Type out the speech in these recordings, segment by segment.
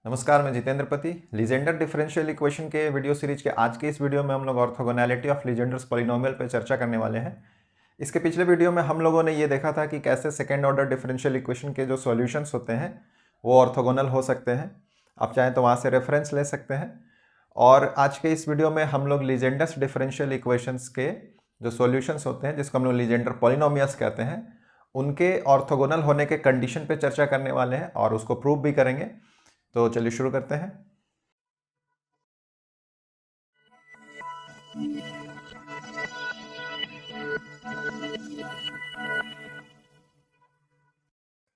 नमस्कार, मैं जितेंद्र पति। लीजेंडर डिफरेंशियल इक्वेशन के वीडियो सीरीज के आज के इस वीडियो में हम लोग ऑर्थोगोनैलिटी ऑफ लीजेंडर्स पॉलिनोमियल पर चर्चा करने वाले हैं। इसके पिछले वीडियो में हम लोगों ने ये देखा था कि कैसे सेकेंड ऑर्डर डिफरेंशियल इक्वेशन के जो सॉल्यूशंस होते हैं वो ऑर्थोगोनल हो सकते हैं। आप चाहें तो वहाँ से रेफरेंस ले सकते हैं। और आज के इस वीडियो में हम लोग लीजेंडर्स डिफरेंशियल इक्वेशंस के जो सॉल्यूशंस होते हैं, जिसको हम लोग लीजेंडर पॉलिनोमियल्स कहते हैं, उनके ऑर्थोगोनल होने के कंडीशन पे चर्चा करने वाले हैं और उसको प्रूव भी करेंगे। तो चलिए शुरू करते हैं।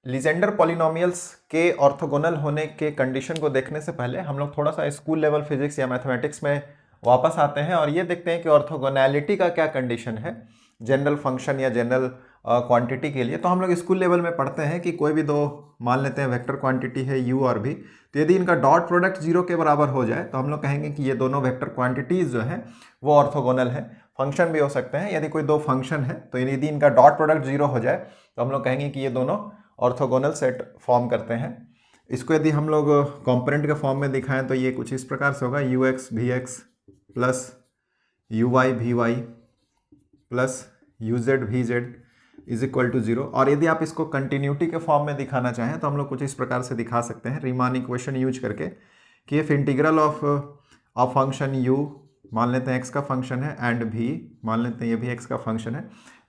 लीजेंडर पॉलिनोमियल्स के ऑर्थोगोनल होने के कंडीशन को देखने से पहले हम लोग थोड़ा सा स्कूल लेवल फिजिक्स या मैथमेटिक्स में वापस आते हैं और ये देखते हैं कि ऑर्थोगोनैलिटी का क्या कंडीशन है जनरल फंक्शन या जनरल क्वांटिटी के लिए। तो हम लोग स्कूल लेवल में पढ़ते हैं कि कोई भी दो, मान लेते हैं वेक्टर क्वांटिटी है u और v, तो यदि इनका डॉट प्रोडक्ट 0 के बराबर हो जाए तो हम लोग कहेंगे कि ये दोनों वेक्टर क्वांटिटीज़ जो हैं वो ऑर्थोगोनल है। फंक्शन भी हो सकते हैं, यदि कोई दो फंक्शन है तो यदि इनका डॉट प्रोडक्ट 0 हो जाए तो हम लोग कहेंगे कि ये दोनों ऑर्थोगोनल सेट फॉर्म करते हैं। इसको यदि हम लोग कॉम्पोनेंट के फॉर्म में दिखाएं तो ये कुछ इस प्रकार से होगा, ux vx plus uy vy plus uz vz is equal to 0। और यदि आप इसको कंटिन्यूटी के फॉर्म में दिखाना चाहें तो हम लोग कुछ इस प्रकार से दिखा सकते हैं, रीमान इक्वेशन यूज करके, कि if integral of function u मान लेते हैं x का फंक्शन है एंड v मान लेते हैं ये भी x का फंक्शन है।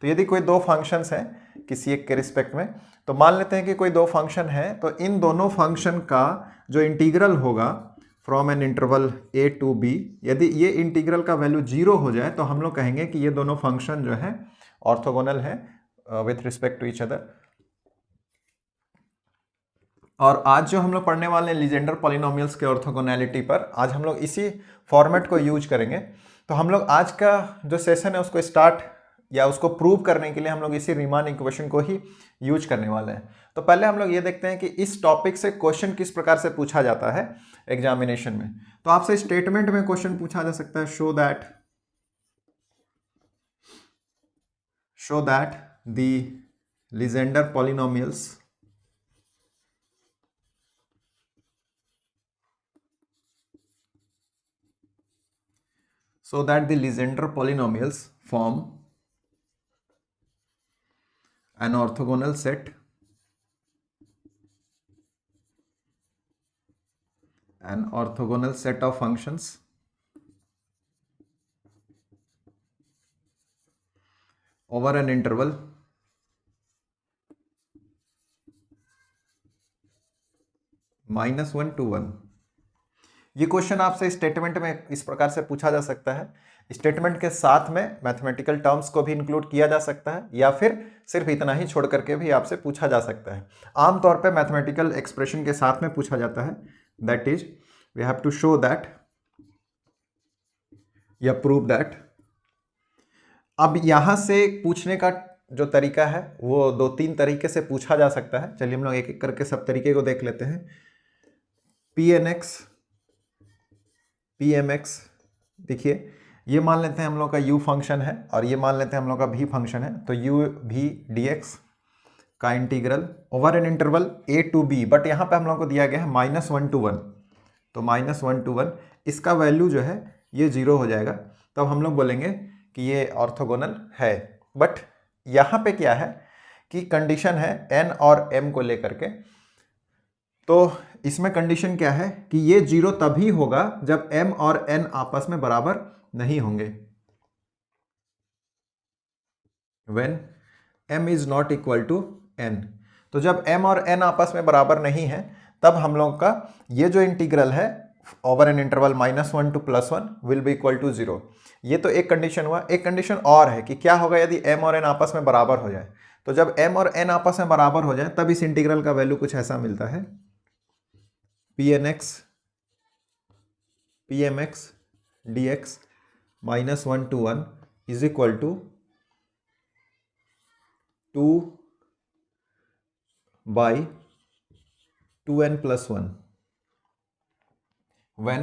तो यदि कोई दो फंक्शंस हैं किसी एक के रिस्पेक्ट में, तो मान लेते हैं कि कोई दो फंक्शन है, तो इन दोनों फंक्शन का जो इंटीग्रल होगा from an interval a to b, यदि ये इंटीग्रल का वैल्यू 0 हो जाए तो हम लोग कहेंगे कि ये दोनों फंक्शन जो है ऑर्थोगोनल है with respect to each other. और आज जो हम लोग पढ़ने वाले हैं लीजेंडर पॉलिनोमियल्स के ऑर्थोगोनैलिटी पर, आज हम लोग इसी फॉर्मेट को यूज करेंगे। तो हम लोग आज का जो सेशन है उसको स्टार्ट या उसको प्रूव करने के लिए हम लोग इसी रीमान इक्वेशन को ही यूज करने वाले हैं। तो पहले हम लोग ये देखते हैं कि इस टॉपिक से क्वेश्चन किस प्रकार से पूछा जाता है एग्जामिनेशन में। तो आपसे स्टेटमेंट में क्वेश्चन पूछा जा सकता है, show that the Legendre polynomials form an orthogonal set of functions over an interval -1 to 1। ये क्वेश्चन आपसे स्टेटमेंट में इस प्रकार से पूछा जा सकता है। स्टेटमेंट के साथ में मैथमेटिकल टर्म्स को भी इंक्लूड किया जा सकता है या फिर सिर्फ इतना ही छोड़ करके भी आपसे पूछा जा सकता है। आमतौर पे मैथमेटिकल एक्सप्रेशन के साथ में पूछा जाता है, that is we have to show that या प्रूव दैट। अब यहाँ से पूछने का जो तरीका है वो दो तीन तरीके से पूछा जा सकता है। चलिए हम लोग एक एक करके सब तरीके को देख लेते हैं। pnx pmx, देखिए ये मान लेते हैं हम लोग का u फंक्शन है और ये मान लेते हैं हम लोग का v फंक्शन है। तो u v dx का integral over an interval a to b, but यहाँ पे हम लोग को दिया गया है -1 to 1, तो -1 to 1 इसका वैल्यू जो है ये 0 हो जाएगा। तब हम लोग बोलेंगे कि ये ऑर्थोगोनल है। बट यहाँ पे क्या है कि कंडीशन है n और m को लेकर के। तो इसमें कंडीशन क्या है कि ये 0 तभी होगा जब m और n आपस में बराबर नहीं होंगे, when m is not equal to n। तो जब m और n आपस में बराबर नहीं है तब हम लोग का ये जो इंटीग्रल है over an interval -1 to +1 will be equal to 0। ये तो एक कंडीशन हुआ। एक कंडीशन और है कि क्या होगा यदि m और n आपस में बराबर हो जाए। तो जब m और n आपस में बराबर हो जाए तब इस इंटीग्रल का वैल्यू कुछ ऐसा मिलता है, pmx dx -1 to 1 is equal to 2 by 2n plus 1 when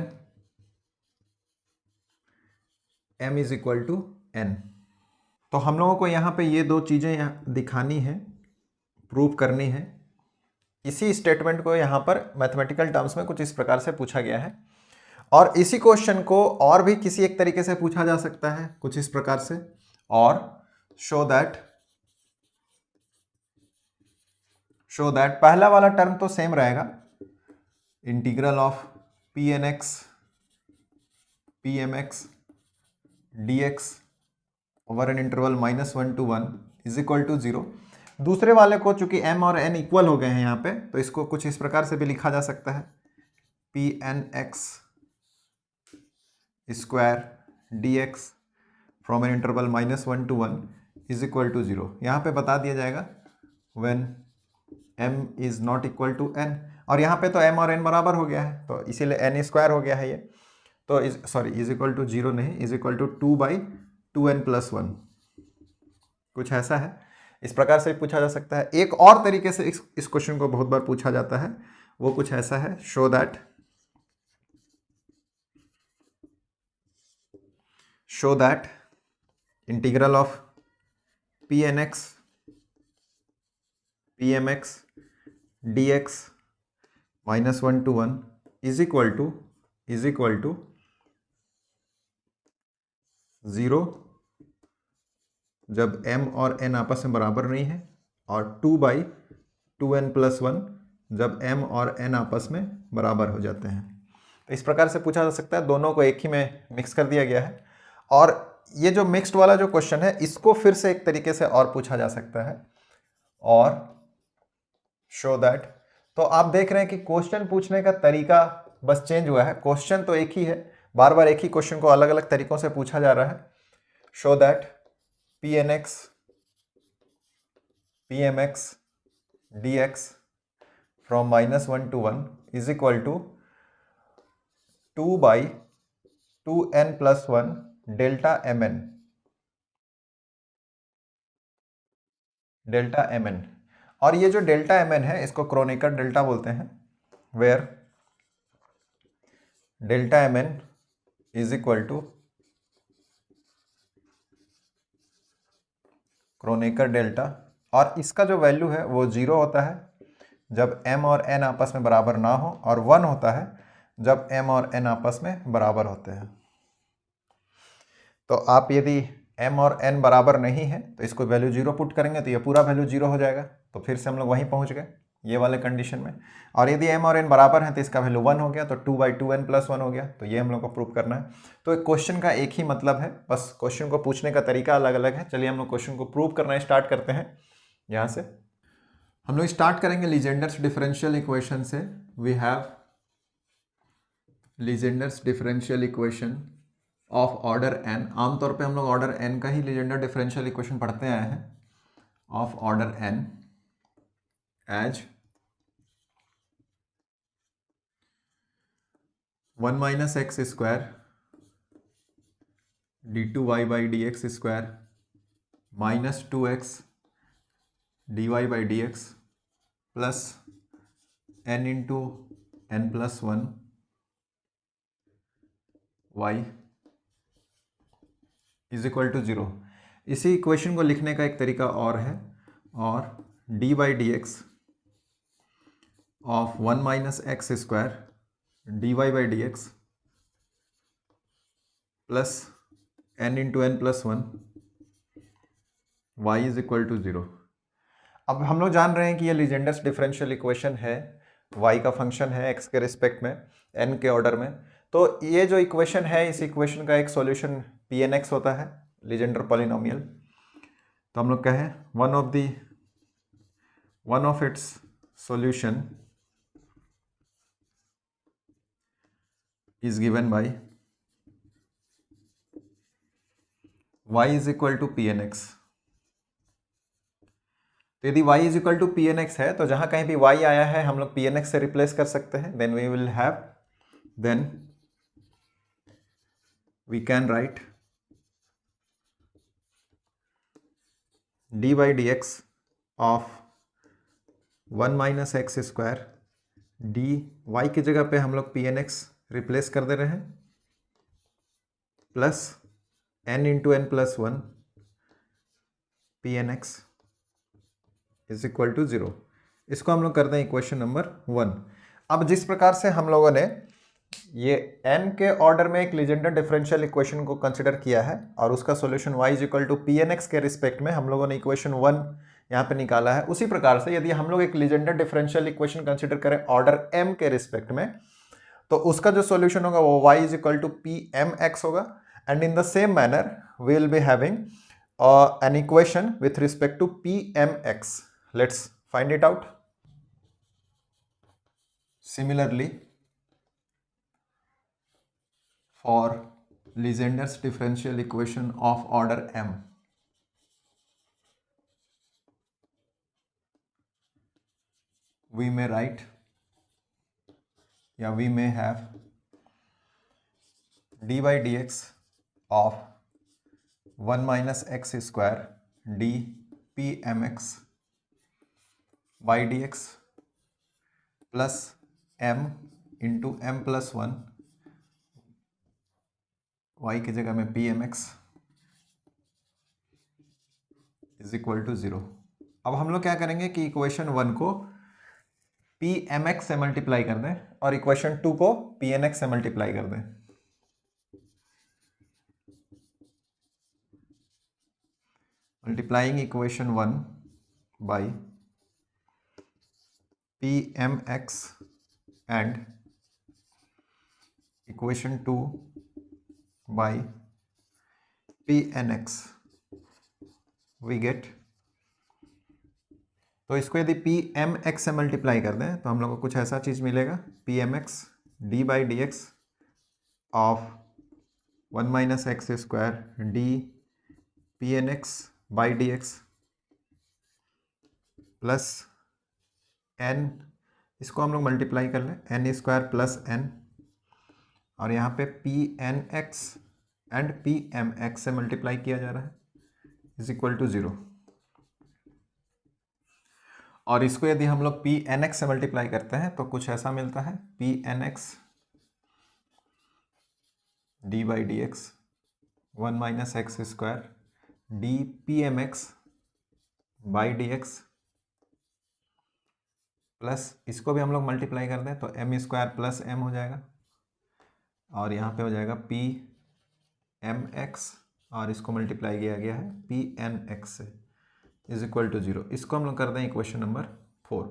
m is equal to n। तो हम लोगों को यहाँ पे ये दो चीज़ें दिखानी है, प्रूव करनी है। इसी स्टेटमेंट को यहाँ पर मैथमेटिकल टर्म्स में कुछ इस प्रकार से पूछा गया है। और इसी क्वेश्चन को और भी किसी एक तरीके से पूछा जा सकता है कुछ इस प्रकार से, और शो दैट पहला वाला टर्म तो सेम रहेगा, integral of P n x P m x d x over an interval -1 to 1 is equal to 0। दूसरे वाले को चूंकि m और n इक्वल हो गए हैं यहाँ पे, तो इसको कुछ इस प्रकार से भी लिखा जा सकता है, P n x square d x from an interval -1 to 1 is equal to 0। यहाँ पे बता दिया जाएगा when m is not equal to n, और यहाँ पे तो m और n बराबर हो गया है, तो इसीलिए n स्क्वायर हो गया है ये, तो इज इक्वल टू 0 नहीं, इज इक्वल टू 2/2n+1, कुछ ऐसा है। इस प्रकार से पूछा जा सकता है। एक और तरीके से इस क्वेश्चन को बहुत बार पूछा जाता है, वो कुछ ऐसा है, show that integral of P n x P m x d x -1 to 1 is equal to 0 जब m और n आपस में बराबर नहीं है, और 2/2n+1 जब m और n आपस में बराबर हो जाते हैं। तो इस प्रकार से पूछा जा सकता है, दोनों को एक ही में मिक्स कर दिया गया है। और ये जो मिक्स्ड वाला जो क्वेश्चन है, इसको फिर से एक तरीके से और पूछा जा सकता है, और शो दैट। तो आप देख रहे हैं कि क्वेश्चन पूछने का तरीका बस चेंज हुआ है, क्वेश्चन तो एक ही है, बार बार एक ही क्वेश्चन को अलग अलग तरीकों से पूछा जा रहा है। Show that p n x P m x d x from -1 to 1 is equal to 2/2n+1 delta mn। और ये जो डेल्टा mn है, इसको क्रोनेकर डेल्टा बोलते हैं, where delta mn is equal to Kronecker delta, और इसका जो वैल्यू है वो 0 होता है जब m और n आपस में बराबर ना हो, और 1 होता है जब m और n आपस में बराबर होते हैं। तो आप यदि m और n बराबर नहीं है तो इसको वैल्यू 0 पुट करेंगे तो ये पूरा वैल्यू 0 हो जाएगा, तो फिर से हम लोग वहीं पहुंच गए ये वाले कंडीशन में। और यदि m और n बराबर हैं तो इसका वैल्यू 1 हो गया, तो 2/2n+1 हो गया, तो ये हम लोग को प्रूव करना है। तो एक क्वेश्चन का एक ही मतलब है, बस क्वेश्चन को पूछने का तरीका अलग अलग है। चलिए हम लोग क्वेश्चन को प्रूव करना स्टार्ट करते हैं। यहाँ से हम लोग स्टार्ट करेंगे लीजेंडर्स डिफरेंशियल इक्वेशन से। We have Legendre's differential equation of order n। आमतौर पे हम लोग ऑर्डर n का ही लीजेंडर डिफरेंशियल इक्वेशन पढ़ते आए हैं, of order n as 1 - x square d2y/dx² -2x dy/dx plus n × n+1 y is equal to 0। इसी इक्वेशन को लिखने का एक तरीका और है, और d/dx of 1 - x square dy/dx plus n × n+1 y is equal to 0। अब हम लोग जान रहे हैं कि ये लीजेंडर्स डिफरेंशियल इक्वेशन है, y का फंक्शन है x के रिस्पेक्ट में n के ऑर्डर में। तो ये जो इक्वेशन है, इस इक्वेशन का एक सॉल्यूशन pnx होता है, लीजेंडर पॉलिनोमियल। तो हम लोग कहें one of its solution is given by y is equal to pnx। तो यदि y is equal to pnx है, तो जहां कहीं भी y आया है हम लोग pnx से रिप्लेस कर सकते हैं। Then we will have, then we can write d/dx of 1 - x square d, y की जगह पे हम लोग pnx रिप्लेस कर दे रहे हैं, plus n × n+1 pnx is equal to 0। इसको हम लोग करते हैं इक्वेशन नंबर 1। अब जिस प्रकार से हम लोगों ने ये n के ऑर्डर में एक लीजेंडर डिफरेंशियल इक्वेशन को कंसिडर किया है और उसका solution y is equal to p n x के रिस्पेक्ट में हम लोगों ने इक्वेशन 1 यहाँ पे निकाला है, उसी प्रकार से यदि हम लोग एक लीजेंडर डिफरेंशियल इक्वेशन कंसिडर करें ऑर्डर m के रिस्पेक्ट में, तो उसका जो सॉल्यूशन होगा वो y is equal to p m x होगा। And in the same manner we will be having an equation with respect to pmx. Let's find it out. Similarly, for Legendre's differential equation of order m, we may write, we may have d by dx of 1 minus x square d p mx by dx plus m into m plus 1 y की जगह में p m x is equal to 0। अब हम लोग क्या करेंगे कि equation 1 को पी एम एक्स से मल्टीप्लाई कर दें और इक्वेशन 2 को पी एन एक्स से मल्टीप्लाई कर दें। Multiplying equation 1 by p m x and equation 2 by p n x we get, तो इसको यदि पी एम एक्स से मल्टीप्लाई कर दें तो हम लोग को कुछ ऐसा चीज़ मिलेगा, p m x d by d x of 1 minus x square d P n x by d x plus n, इसको हम लोग मल्टीप्लाई कर लें एन स्क्वायर प्लस एन, और यहाँ पे p n x and p m x से multiply किया जा रहा है इज इक्वल टू 0। और इसको यदि हम लोग पी एन एक्स से मल्टीप्लाई करते हैं तो कुछ ऐसा मिलता है, P n x d by d x 1 minus x square d P m x by d x plus इसको भी हम लोग मल्टीप्लाई कर दें तो एम स्क्वायर प्लस एम हो जाएगा, और यहाँ पे हो जाएगा पी एम एक्स और इसको मल्टीप्लाई किया गया है पी एन एक्स से इज इक्वल टू 0। इसको हम लोग कर दें इक्वेशन नंबर 4।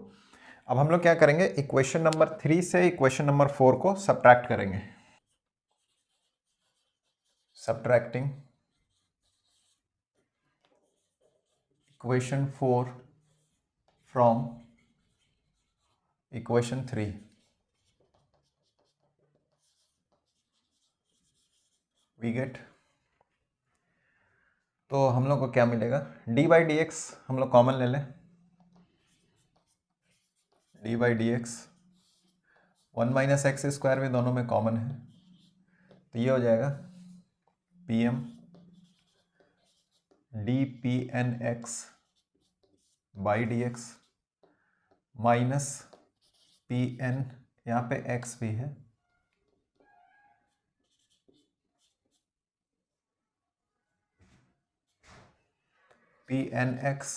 अब हम लोग क्या करेंगे, इक्वेशन नंबर 3 से इक्वेशन नंबर 4 को सब्ट्रैक्ट करेंगे। Subtracting equation 4 from equation 3, we get, तो हम लोग को क्या मिलेगा, d बाई डी एक्स हम लोग कॉमन ले लें, d by d x 1 minus x square भी दोनों में कॉमन है, तो ये हो जाएगा P m d P n x by d x minus P n, यहाँ पे x भी है, P n x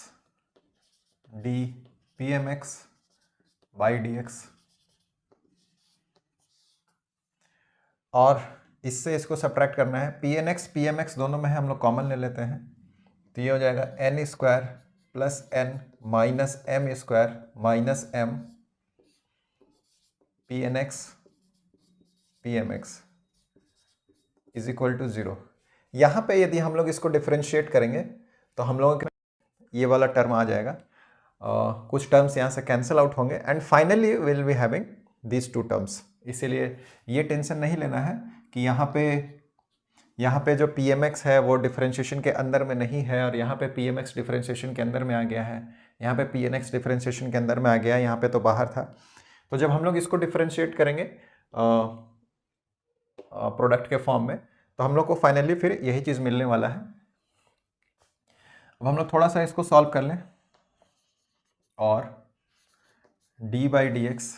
d P m x by d x, और इससे इसको सब्ट्रैक्ट करना है, P n x P m x दोनों में है, हम लोग कॉमन ले लेते हैं, तो ये हो जाएगा n square plus n minus m square minus m P n x P m x is equal to 0। यहाँ पे यदि हम लोग इसको डिफ्रेंशिएट करेंगे तो हम लोगों के ये वाला टर्म आ जाएगा, कुछ टर्म्स यहाँ से कैंसिल आउट होंगे and finally will be having this 2 terms. इसीलिए ये टेंशन नहीं लेना है कि यहाँ पे जो पी एम एक्स है वो डिफ्रेंशिएशन के अंदर में नहीं है और यहाँ पे पी एम एक्स डिफ्रेंशिएशन के अंदर में आ गया है, यहाँ पे पी एन एक्स डिफ्रेंशिएशन के अंदर में आ गया है, यहाँ पे तो बाहर था। तो जब हम लोग इसको डिफ्रेंशिएट करेंगे प्रोडक्ट के फॉर्म में तो हम लोग को फाइनली फिर यही चीज़ मिलने वाला है। अब हम लोग थोड़ा सा इसको सॉल्व कर लें, और d by d x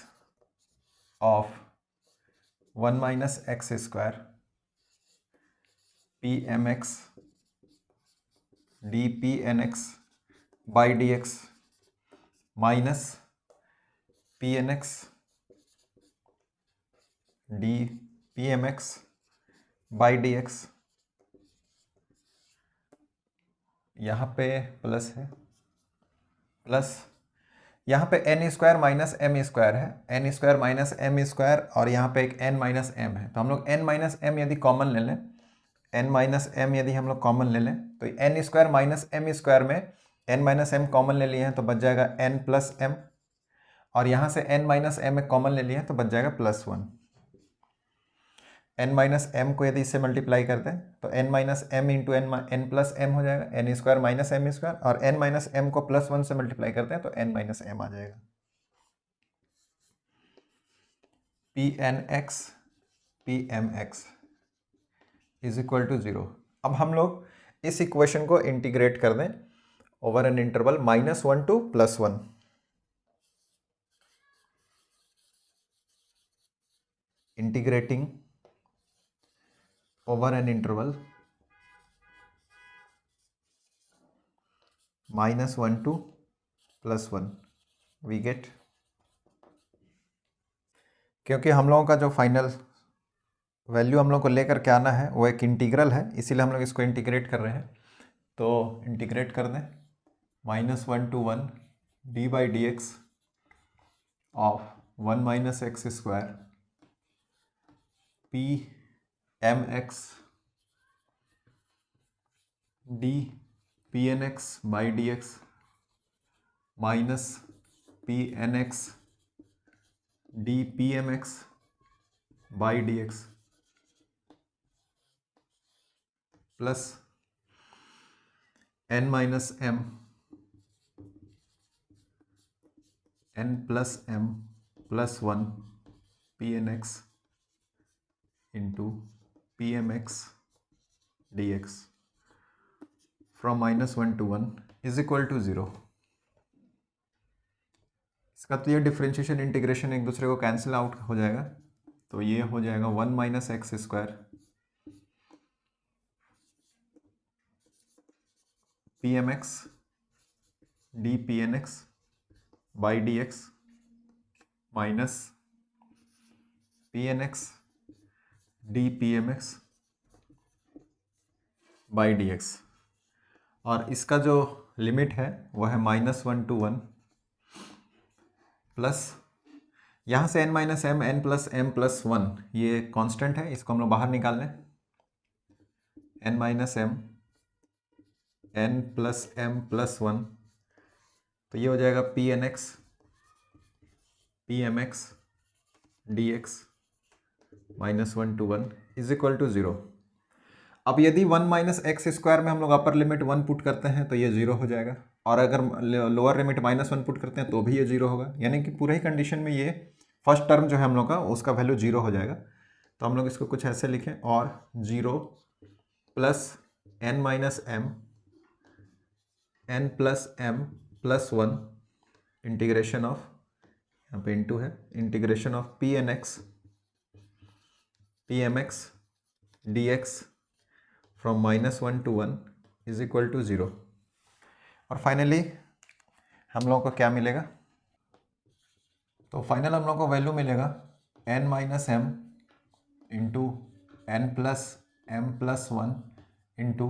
of 1 minus x square P m x d P n x by d x minus P n x d P m x by d x, यहाँ पे प्लस है, plus यहाँ पे n square minus m square है, n square minus m square, और यहाँ पे एक एन माइनस एम है। तो हम लोग एन माइनस एम यदि कॉमन ले लें, एन माइनस एम यदि हम लोग कॉमन ले लें, तो n square minus m square में एन माइनस एम कॉमन ले लिए हैं तो बच जाएगा एन प्लस एम, और यहाँ से एन माइनस एम एक कॉमन ले लिए हैं तो बच जाएगा plus one. N minus m को यदि इससे मल्टीप्लाई करते हैं तो n minus m into n plus m हो जाएगा, n square minus m square, और एन माइनस एम को प्लस वन से मल्टीप्लाई करते हैं तो एन माइनस एम आ जाएगा। P n x P m x is equal to 0। अब हम लोग इस इक्वेशन को इंटीग्रेट कर दें over an interval -1 to +1। Integrating over an interval -1 to +1 we get, क्योंकि हम लोगों का जो फाइनल वैल्यू हम लोग को लेकर के आना है वो एक इंटीग्रल है, इसीलिए हम लोग इसको इंटीग्रेट कर रहे हैं। तो इंटीग्रेट कर दें -1 to 1 d by d x of 1 minus x square P m x d P n x by d x minus P n x d P m x by d x plus n minus m n plus m plus 1 P n x into P m x d x from -1 to 1 is equal to 0। इसका तो ये differentiation integration एक दूसरे को cancel out हो जाएगा, तो ये हो जाएगा 1 minus x square P m x d P n x by d x minus P n x d P m x by d x, और इसका जो लिमिट है वो है -1 to 1 प्लस यहाँ से n minus m n plus m plus 1, ये constant है, इसको हम लोग बाहर निकाल लें। n minus m n plus m plus 1, तो ये हो जाएगा P n x P m x d x -1 to 1 is equal to 0। अब यदि 1 माइनस एक्स स्क्वायर में हम लोग अपर लिमिट 1 पुट करते हैं तो ये 0 हो जाएगा, और अगर लोअर लिमिट -1 पुट करते हैं तो भी ये 0 होगा, यानी कि पूरे ही कंडीशन में ये फर्स्ट टर्म जो है हम लोग का उसका वैल्यू 0 हो जाएगा। तो हम लोग इसको कुछ ऐसे लिखें, और 0 plus n minus m n plus m plus 1 integration of, यहाँ पे इंटू है, integration of P n x P m x d x from -1 to 1 is equal to 0। और फाइनली हम लोगों को क्या मिलेगा, तो फाइनल हम लोगों को वैल्यू मिलेगा n minus m into n plus m plus 1 into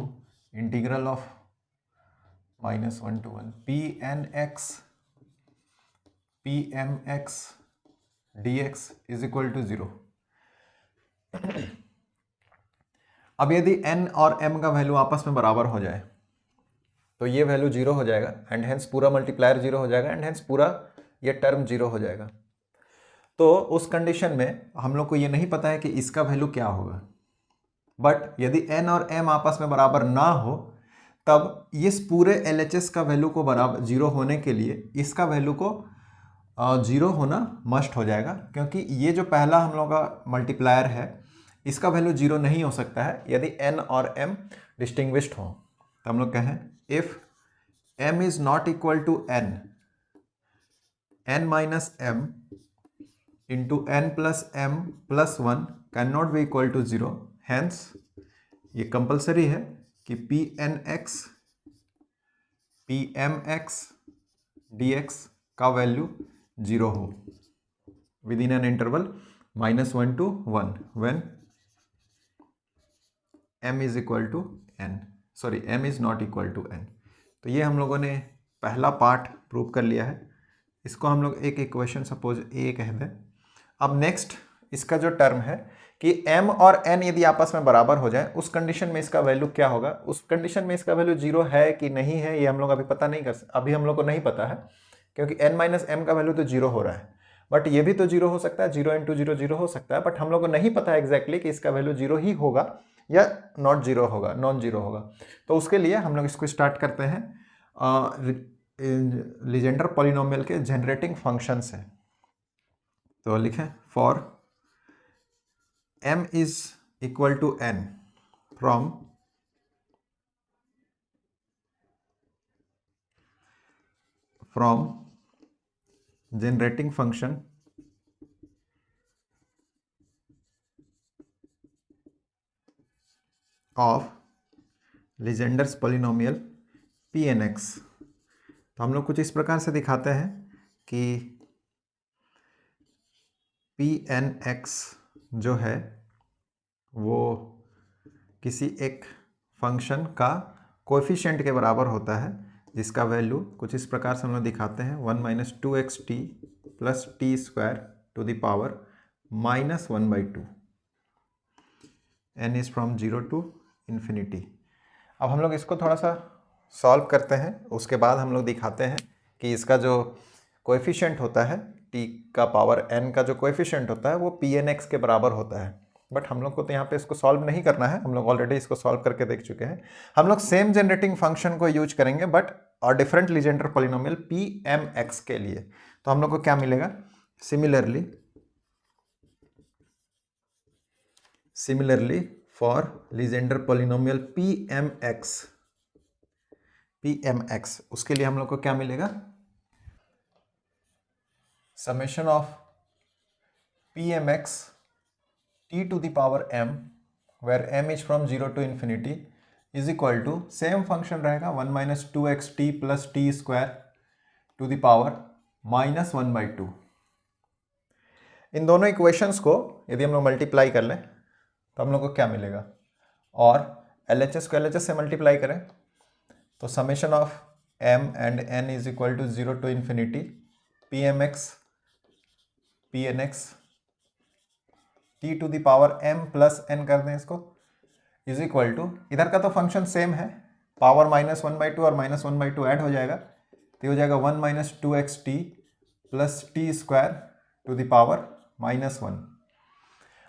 integral of -1 to 1 P n x P m x d x is equal to 0। अब यदि n और m का वैल्यू आपस में बराबर हो जाए तो ये वैल्यू 0 हो जाएगा, एंड हेंस पूरा मल्टीप्लायर 0 हो जाएगा, एंड हेंस पूरा ये टर्म 0 हो जाएगा। तो उस कंडीशन में हम लोग को ये नहीं पता है कि इसका वैल्यू क्या होगा, बट यदि n और m आपस में बराबर ना हो तब इस पूरे LHS का वैल्यू को बराबर 0 होने के लिए इसका वैल्यू को 0 होना मस्ट हो जाएगा, क्योंकि ये जो पहला हम लोग का मल्टीप्लायर है इसका वैल्यू 0 नहीं हो सकता है यदि n और m डिस्टिंग्विश्ड हो। तो हम लोग कहें if m is not equal to n minus m into n plus m plus 1 can not be equal to 0, hence ये कंपल्सरी है कि P n x P m x d x का value 0 हो। within an interval -1 to 1 when m is equal to n, sorry m is not equal to n। तो ये हम लोगों ने पहला पार्ट प्रूव कर लिया है। इसको हम लोग एक इक्वेशन सपोज ए कह दें। अब नेक्स्ट इसका जो टर्म है कि m और n यदि आपस में बराबर हो जाए उस कंडीशन में इसका वैल्यू क्या होगा, उस कंडीशन में इसका वैल्यू 0 है कि नहीं है ये हम लोग अभी पता नहीं कर सकते, अभी हम लोग को नहीं पता है क्योंकि n माइनस m का वैल्यू तो 0 हो रहा है, बट ये भी तो 0 हो सकता है, 0 इंटू 0 0 हो सकता है, बट हम लोग को नहीं पता है एग्जैक्टली कि इसका वैल्यू 0 ही होगा या नॉट 0 होगा, नॉन 0 होगा। तो उसके लिए हम लोग इसको स्टार्ट करते हैं लीजेंडर पॉलिनोमियल के जनरेटिंग फंक्शन से। तो लिखें for m is equal to n from generating function of Legender's polynomial Pnx। तो हम लोग कुछ इस प्रकार से दिखाते हैं कि Pnx जो है वो किसी एक फंक्शन का कोएफिशिएंट के बराबर होता है जिसका वैल्यू कुछ इस प्रकार से हम लोग दिखाते हैं 1 minus 2xt plus t square to the power -1/2। n is from 0 to infinity. अब हम लोग इसको थोड़ा सा सॉल्व करते हैं, उसके बाद हम लोग दिखाते हैं कि इसका जो कोएफिशिएंट होता है t का पावर n का जो कोएफिशिएंट होता है वो Pnx के बराबर होता है। बट हम लोग को तो यहाँ पे इसको सॉल्व नहीं करना है, हम लोग ऑलरेडी इसको सॉल्व करके देख चुके हैं। हम लोग सेम जनरेटिंग फंक्शन को यूज करेंगे बट और डिफरेंट लीजेंडर पॉलिनोमियल Pmx के लिए। तो हम लोग को क्या मिलेगा, similarly for Legender polynomial Pmx उसके लिए हम लोग को क्या मिलेगा, summation of Pmx t to the power m where m is from 0 to infinity is equal to same function रहेगा 1 minus 2xt plus t square to the power -1/2। इन दोनों इक्वेशंस को यदि हम लोग मल्टीप्लाई कर लें तो हम लोग को क्या मिलेगा, और LHS को LHS से मल्टीप्लाई करें तो summation of m and n is equal to 0 to infinity Pnx t to the power m plus n कर दें इसको इज इक्वल टू, इधर का तो फंक्शन सेम है, पावर -1/2 और -1/2 ऐड हो जाएगा तो हो जाएगा 1 minus 2xt plus t square to the power -1।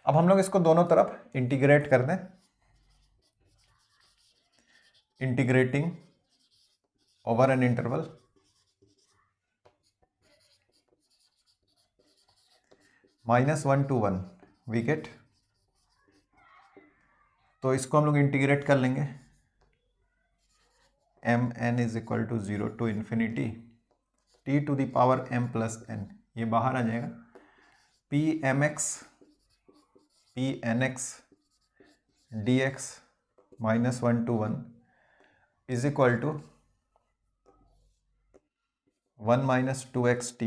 अब हम लोग इसको दोनों तरफ इंटीग्रेट कर दें, integrating over an interval -1 to 1 we get. तो इसको हम लोग इंटीग्रेट कर लेंगे m n is equal to 0 to infinity t to the power m plus n, ये बाहर आ जाएगा Pnx dx -1 to 1 is equal to 1 minus 2xt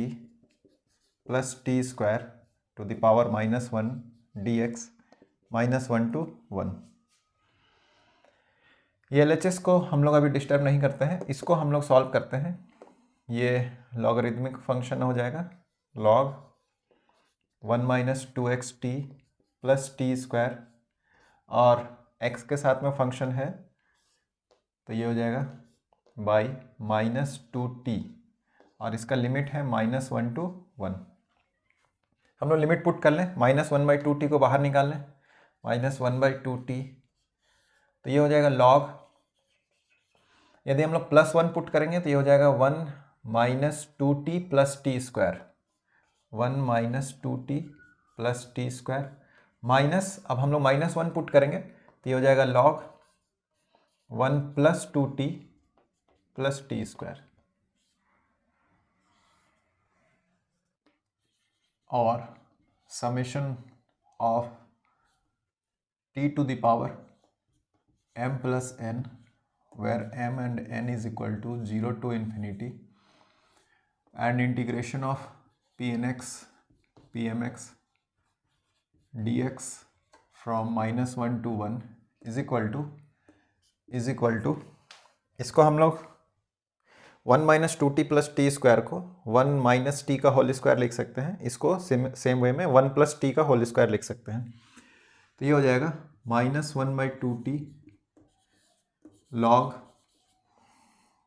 plus t square to the power -1 dx -1 to 1। ये LHS को हम लोग अभी disturb नहीं करते हैं, इसको हम लोग सॉल्व करते हैं। ये लॉगरिथमिक फंक्शन हो जाएगा log 1 minus 2xt plus t square, और x के साथ में फंक्शन है तो ये हो जाएगा बाई -2t, और इसका लिमिट है -1 to 1। हम लोग लिमिट पुट कर लें, -1/2t को बाहर निकाल लें, -1/2t तो ये हो जाएगा लॉग, यदि हम लोग +1 पुट करेंगे तो ये हो जाएगा 1 minus 2t plus t square, 1 minus 2t plus t square minus, अब हम लोग -1 पुट करेंगे तो ये हो जाएगा log 1 plus 2t plus t square, और summation of t to the power m plus n where m and n is equal to 0 to infinity and integration of Pnx P m x d x from -1 to 1 is equal to इसको हम लोग 1 - 2t + t square को 1 - t का whole square लिख सकते हैं। इसको same way में 1 + t का होल स्क्वायर लिख सकते हैं। तो ये हो जाएगा -1/2t log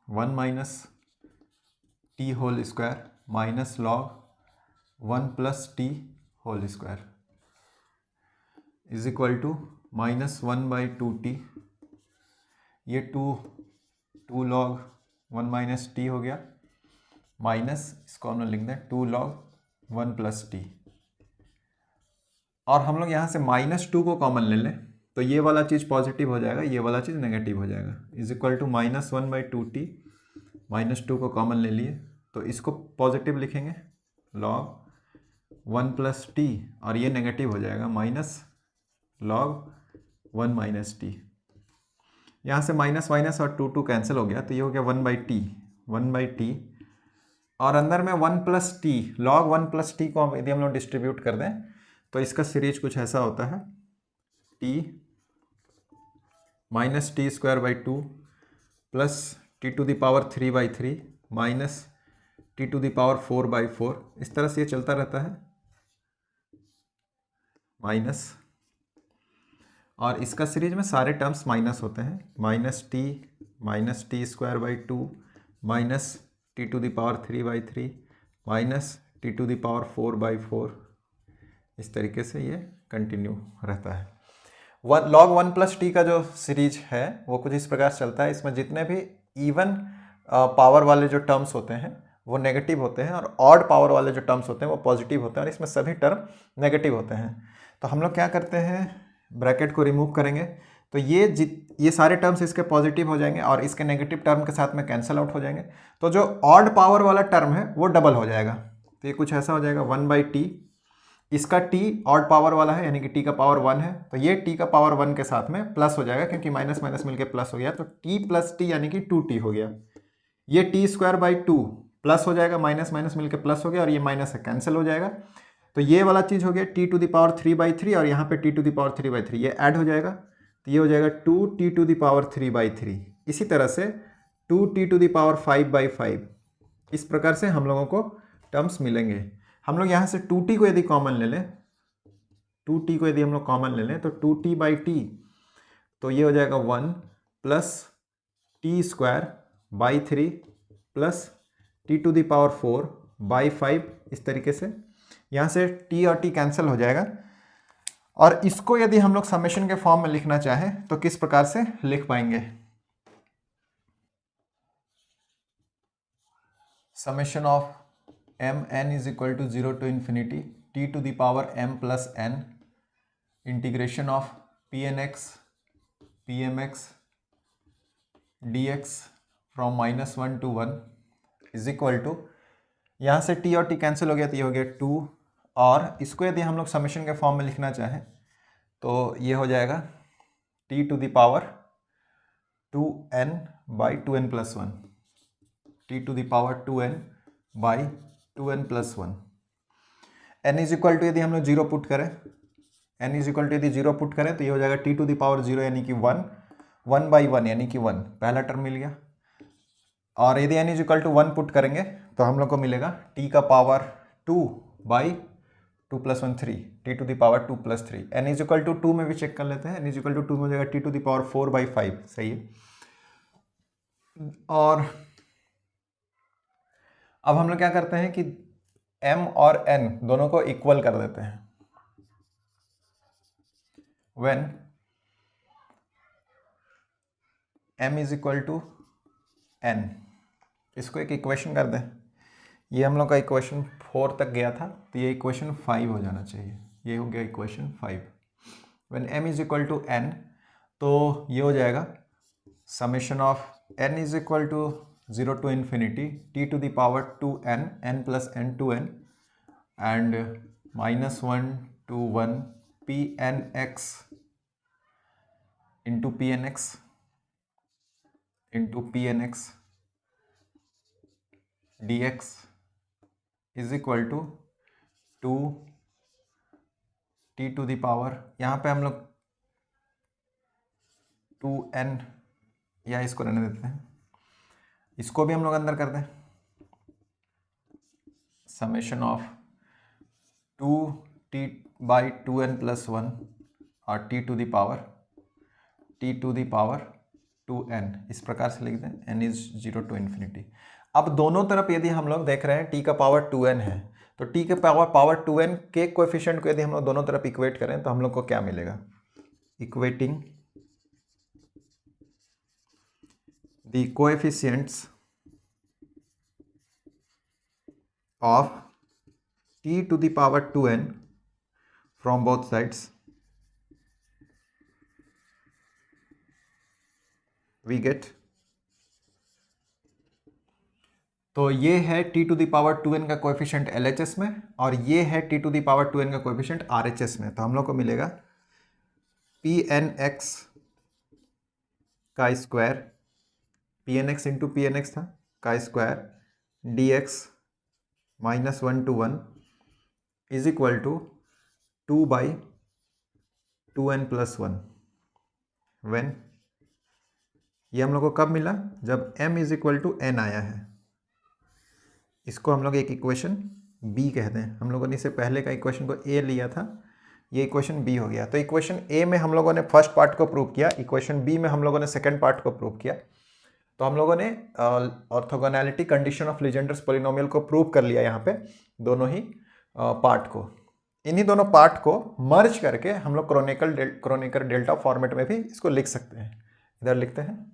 1 - t whole square minus log 1 + t whole square is equal to -1/2t, ये 2 log 1 - t हो गया, माइनस इसको हम लोग लिख दें 2 log 1 + t। और हम लोग यहाँ से -2 को कॉमन ले लें तो ये वाला चीज़ पॉजिटिव हो जाएगा, ये वाला चीज़ नेगेटिव हो जाएगा। इज इक्वल टू -1/2t, -2 को कॉमन ले लिए तो इसको पॉजिटिव लिखेंगे log 1 + t, और ये नेगेटिव हो जाएगा माइनस log 1 - t। यहाँ से माइनस माइनस और 2 कैंसिल हो गया तो ये हो गया 1/t, और अंदर में 1 + t log 1 + t को यदि हम लोग डिस्ट्रीब्यूट कर दें तो इसका सीरीज कुछ ऐसा होता है t -t² 2 plus t⁻³ minus t⁻⁴/4, इस तरह से ये चलता रहता है माइनस, और इसका सीरीज में सारे टर्म्स माइनस होते हैं, -t² 2 minus t⁻³ minus t⁻⁴/4, इस तरीके से ये कंटिन्यू रहता है। log 1 + t का जो सीरीज है वो कुछ इस प्रकार से चलता है। इसमें जितने भी इवन पावर वाले जो टर्म्स होते हैं वो नेगेटिव होते हैं, और ऑड पावर वाले जो टर्म्स होते हैं वो पॉजिटिव होते हैं, और इसमें सभी टर्म नेगेटिव होते हैं। तो हम लोग क्या करते हैं, ब्रैकेट को रिमूव करेंगे तो ये सारे टर्म्स इसके पॉजिटिव हो जाएंगे और इसके नेगेटिव टर्म के साथ में कैंसिल आउट हो जाएंगे। तो जो ऑड पावर वाला टर्म है वो डबल हो जाएगा, तो ये कुछ ऐसा हो जाएगा 1/t, इसका t ऑड पावर वाला है यानी कि t का पावर 1 है, तो ये t का पावर 1 के साथ में प्लस हो जाएगा क्योंकि माइनस माइनस मिलके प्लस हो गया, तो t + t यानी कि 2t हो गया। ये t² 2 प्लस हो जाएगा, माइनस माइनस मिलके प्लस हो गया, और ये माइनस है कैंसिल हो जाएगा। तो ये वाला चीज़ हो गया t⁻³ और यहाँ पे t⁻³ ये ऐड हो जाएगा, तो ये हो जाएगा 2t⁻³ इसी तरह से 2t⁵/5, इस प्रकार से हम लोगों को टर्म्स मिलेंगे। हम लोग यहाँ से 2t को यदि कॉमन ले लें, 2t को यदि हम लोग कॉमन ले लें तो 2t/t, तो ये हो जाएगा 1 + t² 3 + t⁻⁴/5, इस तरीके से यहाँ से t और t कैंसिल हो जाएगा। और इसको यदि हम लोग समेशन के फॉर्म में लिखना चाहें तो किस प्रकार से लिख पाएंगे, summation of mn = 0 to ∞ t⁻m + n integration of pnx pmx dx from -1 to 1 is equal to, यहाँ से t और t कैंसिल हो गया तो ये हो गया 2, और इसको यदि हम लोग समेशन के फॉर्म में लिखना चाहें तो ये हो जाएगा t⁻2n/2n + 1, t⁻2n/2n + 1। n = यदि हम लोग 0 पुट करें, n = यदि 0 पुट करें तो ये हो जाएगा t⁻0 यानी कि 1, 1/1 यानी कि 1, पहला टर्म मिल गया। और यदि n = 1 पुट करेंगे तो हम लोग को मिलेगा t⁻2/2 + 1 3, t⁻2 + 3। n = 2 में भी चेक कर लेते हैं, n = 2 में हो जाएगा t⁻4/5, सही है। और अब हम लोग क्या करते हैं कि m और n दोनों को इक्वल कर देते हैं। when m = n, इसको एक इक्वेशन कर दें, ये हम लोग का इक्वेशन 4 तक गया था तो ये इक्वेशन 5 हो जाना चाहिए, ये हो गया इक्वेशन 5। when m = n तो ये हो जाएगा summation of n = 0 to ∞ t⁻2n n + n2n and -1 to 1 pnx into pnx dx is equal to 2 t to the power, यहाँ पे हम लोग 2n, या इसको रहने देते हैं, इसको भी हम लोग अंदर कर दें, समेशन ऑफ 2t/2n+1 और T to the power 2n, इस प्रकार से लिख दें, n इज 0 to ∞। अब दोनों तरफ यदि हम लोग देख रहे हैं t का पावर 2n है, तो t के पावर 2n के कोएफिशिएंट को यदि हम लोग दोनों तरफ इक्वेट करें तो हम लोग को क्या मिलेगा, equating the coefficients of t to the power 2n from both sides, we get, तो ये है t to the power 2n का कोएफिशिएंट LHS में और ये है t to the power 2n का कोएफिशिएंट RHS में। तो हम लोग को मिलेगा pnx का स्क्वायर, pnx इंटू pnx था का square dx -1 to 1 is equal to 2/2n+1 when, ये हम लोग को कब मिला, जब m is equal to n आया है। इसको हम लोग एक इक्वेशन b कहते हैं। हम लोगों ने इससे पहले का इक्वेशन को a लिया था, ये इक्वेशन b हो गया। तो इक्वेशन a में हम लोगों ने फर्स्ट पार्ट को प्रूव किया, इक्वेशन b में हम लोगों ने सेकंड पार्ट को प्रूव किया। तो हम लोगों ने orthogonality condition of Legendre's polynomial को प्रूव कर लिया यहाँ पे, दोनों ही पार्ट को। इन्हीं दोनों पार्ट को मर्ज करके हम लोग क्रोनेकर डेल्टा फॉर्मेट में भी इसको लिख सकते हैं। इधर लिखते हैं,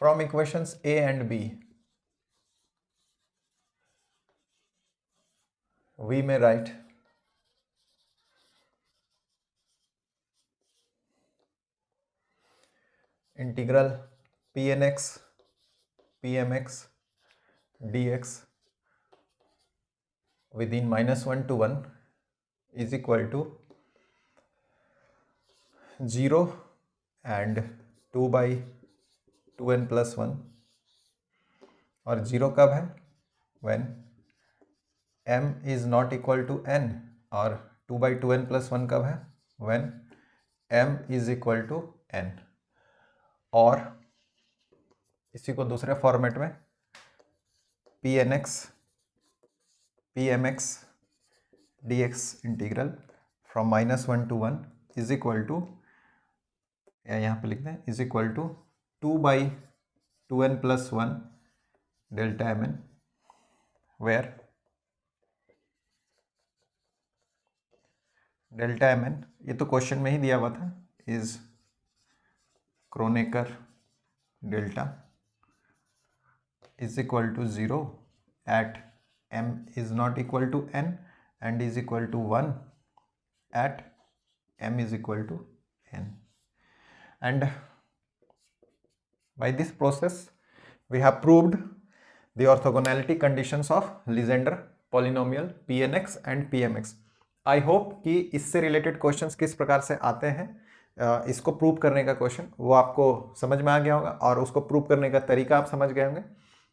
from equations a and b we may write integral pnx pmx dx within -1 to 1 is equal to 0 and 2/2n+1, और 0 कब है, when m is not equal to n, और 2/2n+1 कब है, when m is equal to n। और इसी को दूसरे फॉर्मेट में pnx pmx dx integral from -1 to 1 is equal to, या यहाँ पे लिख दें, is equal to 2/2n+1 delta mn, where delta mn, ये तो क्वेश्चन में ही दिया हुआ था, is Kronecker delta is equal to 0 at m is not equal to n and is equal to 1 at m is equal to n. And by this process we have proved the orthogonality conditions of Legendre polynomial pnx and pmx. I hope कि इससे related questions किस प्रकार से आते हैं, इसको prove करने का क्वेश्चन वो आपको समझ में आ गया होगा और उसको प्रूव करने का तरीका आप समझ गए होंगे।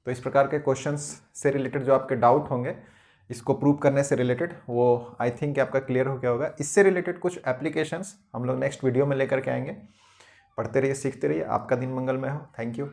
तो इस प्रकार के क्वेश्चंस से रिलेटेड जो आपके डाउट होंगे इसको प्रूव करने से रिलेटेड, वो आई थिंक आपका क्लियर हो गया होगा। इससे रिलेटेड कुछ एप्लीकेशंस हम लोग नेक्स्ट वीडियो में लेकर के आएंगे। पढ़ते रहिए, सीखते रहिए, आपका दिन मंगलमय हो। Thank you.